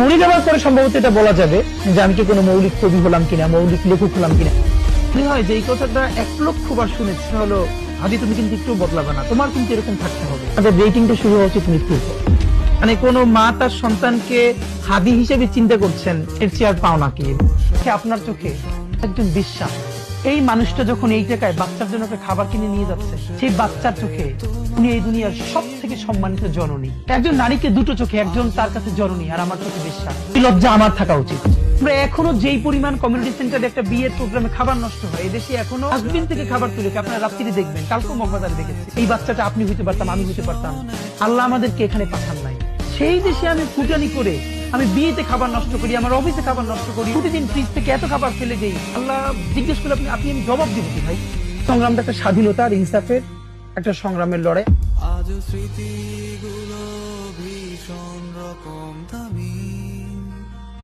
মরে যাওয়ার পরে সম্ভবত এটা বলা যাবে যে আমি কি কোনো মৌলিক কবি হলাম কিনা, মৌলিক লেখক হলাম কিনা। মনে হয় যে এই কথাটা 1,00,000 বার শুনেছি হলো, আদি তুমি কিন্তু একটু বদলাবে না, তোমার কিন্তু এরকম থাকতে হবে। আমাদের রেটিংটা শুরু হওয়া উচিত মৃত্যুর পর। মানে কোনো মা তার সন্তানকে হাদি হিসেবে চিন্তা করছেন, এর চেয়ে আর পাও নাকি? আপনার চোখে একজন বিশ্বাস, এই মানুষটা যখন এই টাকায় বাচ্চার জন্য একটা খাবার কিনে নিয়ে যাচ্ছে, সেই বাচ্চার চোখে উনি এই দুনিয়ার সব থেকে সম্মানিত জননী। একজন নারীকে দুটো চোখে, একজন তার কাছে জননী আর আমার চোখে বিশ্বাস। এই লজ্জা আমার থাকা উচিত। আমরা এখনো যেই পরিমাণ কমিউনিটি সেন্টারে একটা বিয়ের প্রোগ্রামে খাবার নষ্ট হয়, এই দেশে এখনো ডাস্টবিন থেকে খাবার তুলে আপনারা রাত্রি দেখবেন, কালকেও মগবাজারে দেখেছি। এই বাচ্চাটা আপনি হইতে পারতাম, আমি হইতে পারতাম। আল্লাহ আমাদেরকে এখানে পাঠান নাই। সেই দেশে আমি ফুটানি করে, আমি বিয়েতে খাবার নষ্ট করি, আমার অফিসে খাবার নষ্ট করি, প্রতিদিন ফ্রিজ থেকে এত খাবার ফেলে দেই। আল্লাহ জিজ্ঞেস করলে আপনি আমি জবাব দিব কি ভাই? সংগ্রামটা একটা স্বাধীনতা আর ইনসাফের একটা সংগ্রামের লড়াই। আজ স্মৃতিগুলো ভীষণ রকম